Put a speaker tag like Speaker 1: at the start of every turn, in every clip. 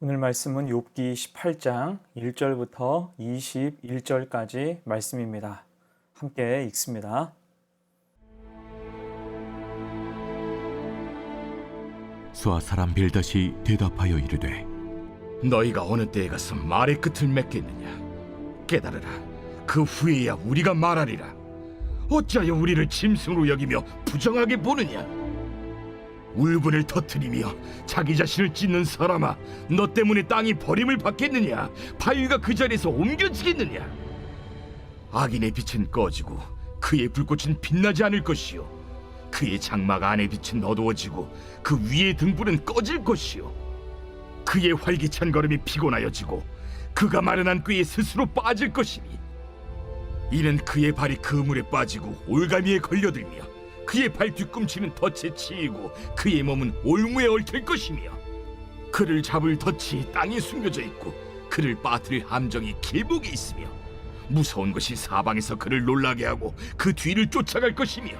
Speaker 1: 오늘 말씀은 욥기 18장 1절부터 21절까지 말씀입니다. 함께 읽습니다.
Speaker 2: 수아 사람 빌닷이 대답하여 이르되
Speaker 3: 너희가 어느 때에 가서 말의 끝을 맺겠느냐? 깨달으라. 그 후에야 우리가 말하리라. 어찌하여 우리를 짐승으로 여기며 부정하게 보느냐? 울분을 터뜨리며 자기 자신을 찢는 사람아, 너 때문에 땅이 버림을 받겠느냐? 바위가 그 자리에서 옮겨지겠느냐? 악인의 빛은 꺼지고 그의 불꽃은 빛나지 않을 것이요, 그의 장막 안의 빛은 어두워지고 그 위의 등불은 꺼질 것이요, 그의 활기찬 걸음이 피곤하여지고 그가 마련한 꾀에 스스로 빠질 것이니, 이는 그의 발이 그물에 빠지고 올가미에 걸려들며 그의 발 뒤꿈치는 덫에 치이고 그의 몸은 올무에 얽힐 것이며, 그를 잡을 덫이 땅에 숨겨져 있고 그를 빠뜨릴 함정이 길목에 있으며, 무서운 것이 사방에서 그를 놀라게 하고 그 뒤를 쫓아갈 것이며,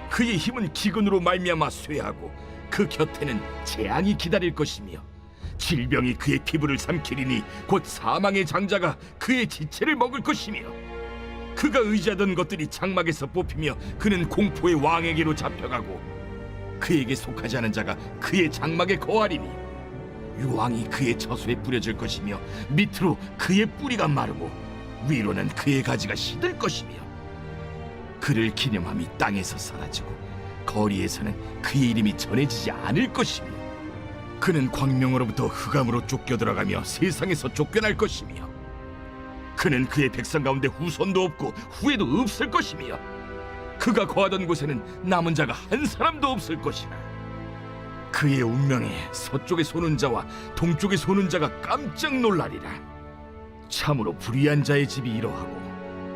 Speaker 3: 그의 힘은 기근으로 말미암아 쇠하고 그 곁에는 재앙이 기다릴 것이며, 질병이 그의 피부를 삼키리니 곧 사망의 장자가 그의 지체를 먹을 것이며, 그가 의지하던 것들이 장막에서 뽑히며 그는 공포의 왕에게로 잡혀가고 그에게 속하지 않은 자가 그의 장막에 거하리니, 유황이 그의 처소에 뿌려질 것이며 밑으로 그의 뿌리가 마르고 위로는 그의 가지가 시들 것이며, 그를 기념함이 땅에서 사라지고 거리에서는 그의 이름이 전해지지 않을 것이며, 그는 광명으로부터 흑암으로 쫓겨 들어가며 세상에서 쫓겨날 것이며, 그는 그의 백성 가운데 후손도 없고 후에도 없을 것이며, 그가 거하던 곳에는 남은 자가 한 사람도 없을 것이라. 그의 운명에 서쪽에 소는 자와 동쪽에 소는 자가 깜짝 놀라리라. 참으로 불의한 자의 집이 이러하고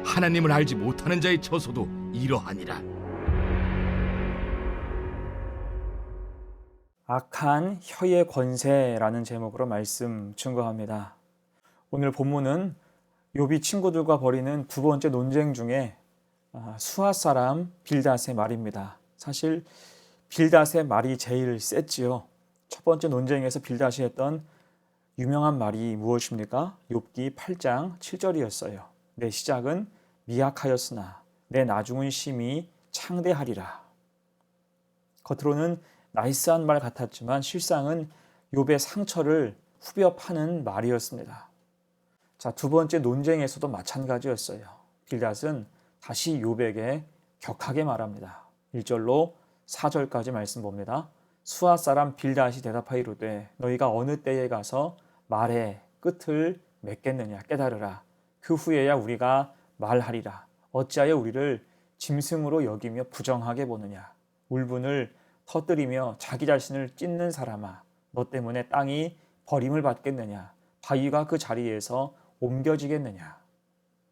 Speaker 3: 하나님을 알지 못하는 자의 처소도 이러하니라.
Speaker 1: 악한 혀의 권세라는 제목으로 말씀 증거합니다. 오늘 본문은 욥이 친구들과 벌이는 두 번째 논쟁 중에 수아 사람 빌닷의 말입니다. 사실 빌닷의 말이 제일 셌지요. 첫 번째 논쟁에서 빌닷이 했던 유명한 말이 무엇입니까? 욥기 8장 7절이었어요. 내 시작은 미약하였으나 내 나중은 심히 창대하리라. 겉으로는 나이스한 말 같았지만 실상은 욥의 상처를 후벼 파는 말이었습니다. 자, 두 번째 논쟁에서도 마찬가지였어요. 빌닷은 다시 욥에게 격하게 말합니다. 1절로 4절까지 말씀 봅니다. 수아 사람 빌닷이 대답하여 이르되 너희가 어느 때에 가서 말의 끝을 맺겠느냐? 깨달으라. 그 후에야 우리가 말하리라. 어찌하여 우리를 짐승으로 여기며 부정하게 보느냐? 울분을 터뜨리며 자기 자신을 찢는 사람아, 너 때문에 땅이 버림을 받겠느냐? 바위가 그 자리에서 옮겨지겠느냐?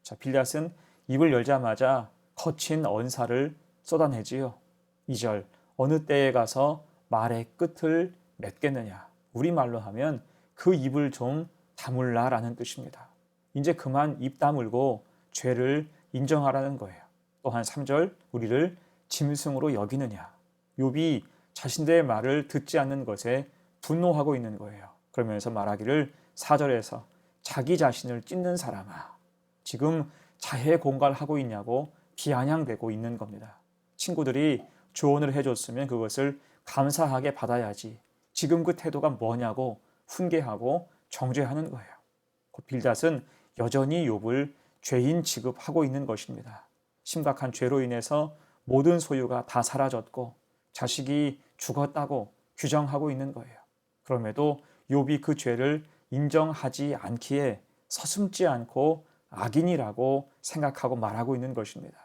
Speaker 1: 자, 빌닷은 입을 열자마자 거친 언사를 쏟아내지요. 2절, 어느 때에 가서 말의 끝을 맺겠느냐? 우리말로 하면 그 입을 좀 다물라라는 뜻입니다. 이제 그만 입 다물고 죄를 인정하라는 거예요. 또한 3절, 우리를 짐승으로 여기느냐? 욥이 자신들의 말을 듣지 않는 것에 분노하고 있는 거예요. 그러면서 말하기를 4절에서 자기 자신을 찢는 사람아, 지금 자해 공갈하고 있냐고 비아냥대고 있는 겁니다. 친구들이 조언을 해줬으면 그것을 감사하게 받아야지. 지금 그 태도가 뭐냐고 훈계하고 정죄하는 거예요. 곧 빌닷은 여전히 욥을 죄인 취급하고 있는 것입니다. 심각한 죄로 인해서 모든 소유가 다 사라졌고 자식이 죽었다고 규정하고 있는 거예요. 그럼에도 욥이 그 죄를 인정하지 않기에 서슴지 않고 악인이라고 생각하고 말하고 있는 것입니다.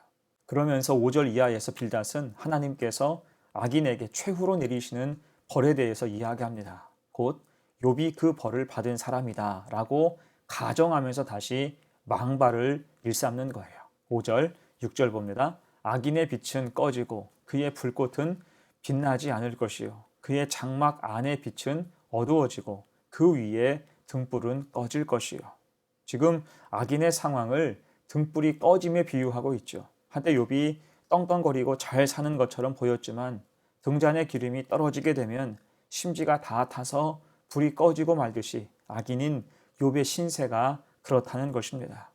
Speaker 1: 그러면서 5절 이하에서 빌닷은 하나님께서 악인에게 최후로 내리시는 벌에 대해서 이야기합니다. 곧 욥이 그 벌을 받은 사람이다 라고 가정하면서 다시 망발을 일삼는 거예요. 5절, 6절 봅니다. 악인의 빛은 꺼지고 그의 불꽃은 빛나지 않을 것이요, 그의 장막 안의 빛은 어두워지고 그 위에 등불은 꺼질 것이요. 지금 악인의 상황을 등불이 꺼짐에 비유하고 있죠. 한때 욥이 떵떵거리고 잘 사는 것처럼 보였지만 등잔의 기름이 떨어지게 되면 심지가 다 타서 불이 꺼지고 말듯이 악인인 욥의 신세가 그렇다는 것입니다.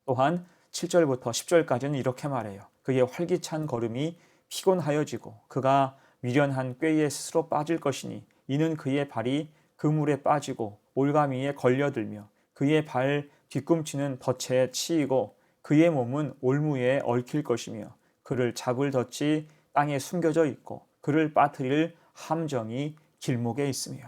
Speaker 1: 또한 7절부터 10절까지는 이렇게 말해요. 그의 활기찬 걸음이 피곤하여지고 그가 미련한 꾀에 스스로 빠질 것이니 이는 그의 발이 그물에 빠지고 올가미에 걸려들며 그의 발 뒤꿈치는 덫에 치이고 그의 몸은 올무에 얽힐 것이며 그를 잡을 덫이 땅에 숨겨져 있고 그를 빠뜨릴 함정이 길목에 있으며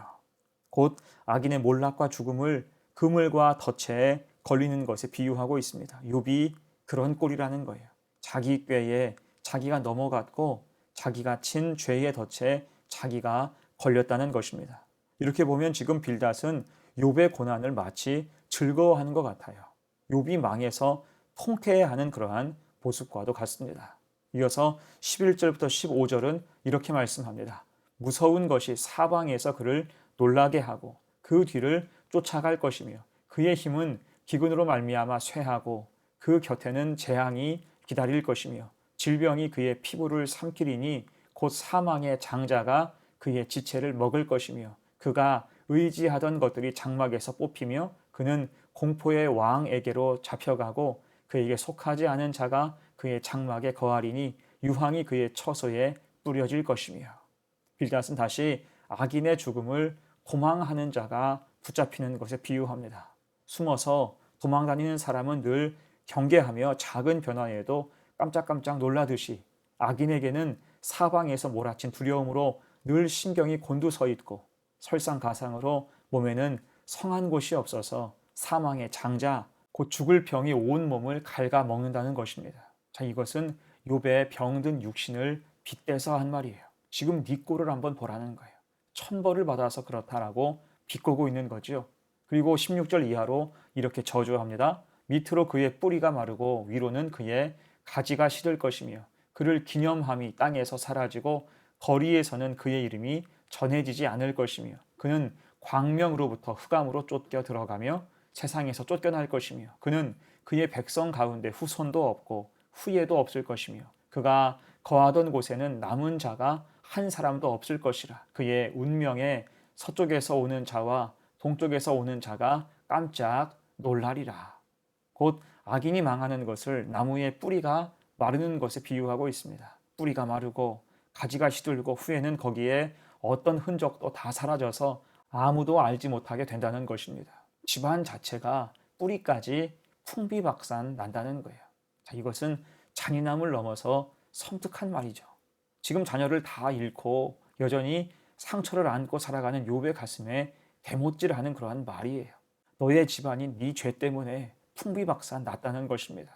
Speaker 1: 곧 악인의 몰락과 죽음을 그물과 덫에 걸리는 것에 비유하고 있습니다. 욥이 그런 꼴이라는 거예요. 자기 꾀에 자기가 넘어갔고 자기가 친 죄의 덫에 자기가 걸렸다는 것입니다. 이렇게 보면 지금 빌닷은 욥의 고난을 마치 즐거워하는 것 같아요. 욥이 망해서 통쾌해하는 그러한 모습과도 같습니다. 이어서 11절부터 15절은 이렇게 말씀합니다. 무서운 것이 사방에서 그를 놀라게 하고 그 뒤를 쫓아갈 것이며 그의 힘은 기근으로 말미암아 쇠하고 그 곁에는 재앙이 기다릴 것이며 질병이 그의 피부를 삼키리니 곧 사망의 장자가 그의 지체를 먹을 것이며 그가 의지하던 것들이 장막에서 뽑히며 그는 공포의 왕에게로 잡혀가고 그에게 속하지 않은 자가 그의 장막에 거하리니 유황이 그의 처소에 뿌려질 것이며 빌닷은 다시 악인의 죽음을 도망하는 자가 붙잡히는 것에 비유합니다. 숨어서 도망다니는 사람은 늘 경계하며 작은 변화에도 깜짝깜짝 놀라듯이 악인에게는 사방에서 몰아친 두려움으로 늘 신경이 곤두서 있고 설상가상으로 몸에는 성한 곳이 없어서 사망의 장자, 곧 죽을 병이 온 몸을 갉아먹는다는 것입니다. 자, 이것은 욥의 병든 육신을 빗대서 한 말이에요. 지금 네 꼴을 한번 보라는 거예요. 천벌을 받아서 그렇다라고 비꼬고 있는 거죠. 그리고 16절 이하로 이렇게 저주합니다. 밑으로 그의 뿌리가 마르고 위로는 그의 가지가 시들 것이며 그를 기념함이 땅에서 사라지고 거리에서는 그의 이름이 전해지지 않을 것이며 그는 광명으로부터 흑암으로 쫓겨 들어가며 세상에서 쫓겨날 것이며 그는 그의 백성 가운데 후손도 없고 후예도 없을 것이며 그가 거하던 곳에는 남은 자가 한 사람도 없을 것이라. 그의 운명에 서쪽에서 오는 자와 동쪽에서 오는 자가 깜짝 놀라리라. 곧 악인이 망하는 것을 나무의 뿌리가 마르는 것에 비유하고 있습니다. 뿌리가 마르고 가지가 시들고 후에는 거기에 어떤 흔적도 다 사라져서 아무도 알지 못하게 된다는 것입니다. 집안 자체가 뿌리까지 풍비박산 난다는 거예요. 자, 이것은 잔인함을 넘어서 섬뜩한 말이죠. 지금 자녀를 다 잃고 여전히 상처를 안고 살아가는 욥의 가슴에 대못질하는 그러한 말이에요. 너의 집안이 네 죄 때문에 풍비박산 났다는 것입니다.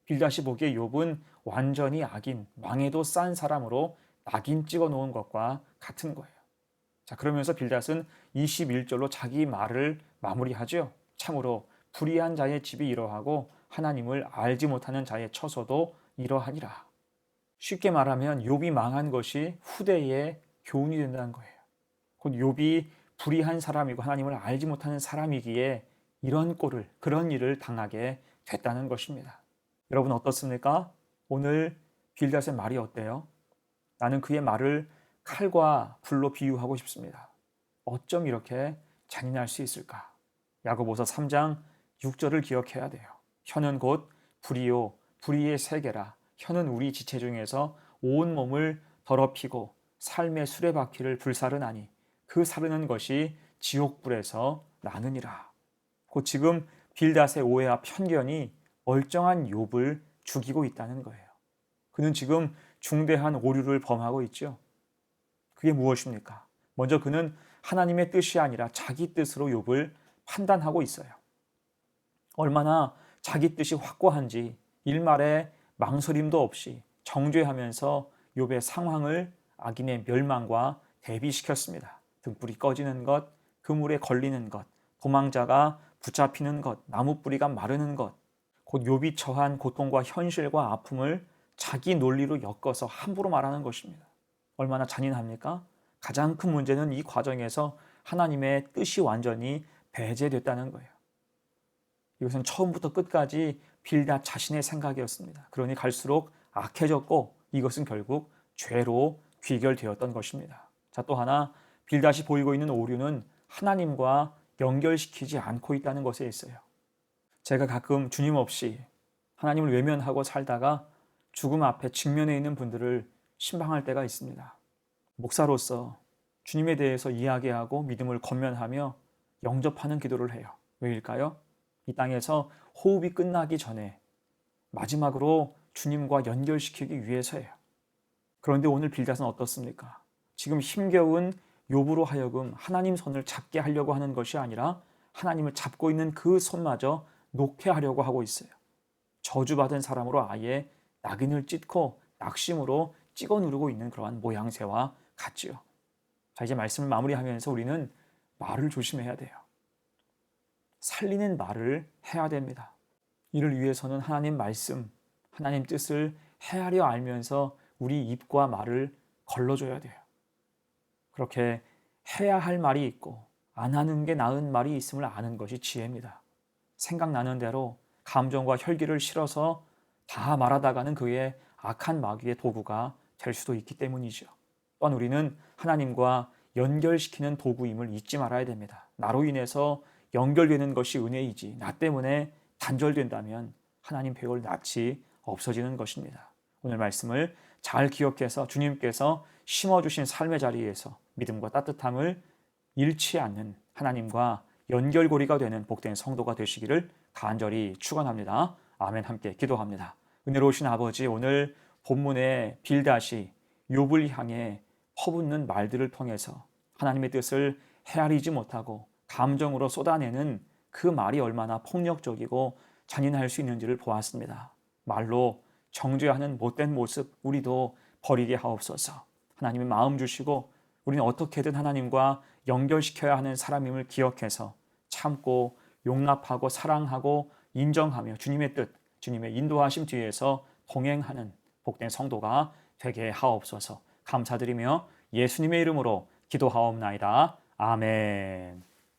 Speaker 1: 빌닷이 보기에 욥은 완전히 악인, 망해도 싼 사람으로 낙인 찍어 놓은 것과 같은 거예요. 자, 그러면서 빌닷은 21절로 자기 말을 마무리하죠. 참으로 불의한 자의 집이 이러하고 하나님을 알지 못하는 자의 처소도 이러하니라. 쉽게 말하면 욥이 망한 것이 후대의 교훈이 된다는 거예요. 곧 욥이 불의한 사람이고 하나님을 알지 못하는 사람이기에 이런 꼴을, 그런 일을 당하게 됐다는 것입니다. 여러분 어떻습니까? 오늘 빌닷의 말이 어때요? 나는 그의 말을 칼과 불로 비유하고 싶습니다. 어쩜 이렇게 잔인할 수 있을까? 야고보서 3장 6절을 기억해야 돼요. 혀는 곧 불이요 불의의 세계라. 혀는 우리 지체 중에서 온 몸을 더럽히고 삶의 수레바퀴를 불사르나니 그 사르는 것이 지옥불에서 나느니라. 곧 지금 빌닷의 오해와 편견이 멀쩡한 욥을 죽이고 있다는 거예요. 그는 지금 중대한 오류를 범하고 있죠. 그게 무엇입니까? 먼저 그는 하나님의 뜻이 아니라 자기 뜻으로 욥을 판단하고 있어요. 얼마나 자기 뜻이 확고한지 일말의 망설임도 없이 정죄하면서 욥의 상황을 악인의 멸망과 대비시켰습니다. 등불이 꺼지는 것, 그물에 걸리는 것, 도망자가 붙잡히는 것, 나무뿌리가 마르는 것, 곧 욥이 처한 고통과 현실과 아픔을 자기 논리로 엮어서 함부로 말하는 것입니다. 얼마나 잔인합니까? 가장 큰 문제는 이 과정에서 하나님의 뜻이 완전히 배제됐다는 거예요. 이것은 처음부터 끝까지 빌닷 자신의 생각이었습니다. 그러니 갈수록 악해졌고 이것은 결국 죄로 귀결되었던 것입니다. 자, 또 하나 빌닷이 보이고 있는 오류는 하나님과 연결시키지 않고 있다는 것에 있어요. 제가 가끔 주님 없이 하나님을 외면하고 살다가 죽음 앞에 직면해 있는 분들을 신방할 때가 있습니다. 목사로서 주님에 대해서 이야기하고 믿음을 권면하며 영접하는 기도를 해요. 왜일까요? 이 땅에서 호흡이 끝나기 전에 마지막으로 주님과 연결시키기 위해서예요. 그런데 오늘 빌닷은 어떻습니까? 지금 힘겨운 욥으로 하여금 하나님 손을 잡게 하려고 하는 것이 아니라 하나님을 잡고 있는 그 손마저 놓게 하려고 하고 있어요. 저주받은 사람으로 아예 낙인을 찍고 낙심으로 찍어 누르고 있는 그러한 모양새와 같지요. 자, 이제 말씀을 마무리하면서 우리는 말을 조심해야 돼요. 살리는 말을 해야 됩니다. 이를 위해서는 하나님 말씀, 하나님 뜻을 헤아려 알면서 우리 입과 말을 걸러줘야 돼요. 그렇게 해야 할 말이 있고 안 하는 게 나은 말이 있음을 아는 것이 지혜입니다. 생각나는 대로 감정과 혈기를 실어서 다 말하다가는 그의 악한 마귀의 도구가 될 수도 있기 때문이죠. 또한 우리는 하나님과 연결시키는 도구임을 잊지 말아야 됩니다. 나로 인해서 연결되는 것이 은혜이지 나 때문에 단절된다면 하나님 배울 낯이 없어지는 것입니다. 오늘 말씀을 잘 기억해서 주님께서 심어주신 삶의 자리에서 믿음과 따뜻함을 잃지 않는 하나님과 연결고리가 되는 복된 성도가 되시기를 간절히 축원합니다. 아멘. 함께 기도합니다. 은혜로우신 아버지, 오늘 본문의 빌닷이 욥을 향해 퍼붓는 말들을 통해서 하나님의 뜻을 헤아리지 못하고 감정으로 쏟아내는 그 말이 얼마나 폭력적이고 잔인할 수 있는지를 보았습니다. 말로 정죄하는 못된 모습 우리도 버리게 하옵소서. 하나님의 마음 주시고 우리는 어떻게든 하나님과 연결시켜야 하는 사람임을 기억해서 참고 용납하고 사랑하고 인정하며 주님의 뜻, 주님의 인도하심 뒤에서 동행하는 복된 성도가 되게 하옵소서. 감사드리며 예수님의 이름으로 기도하옵나이다. 아멘.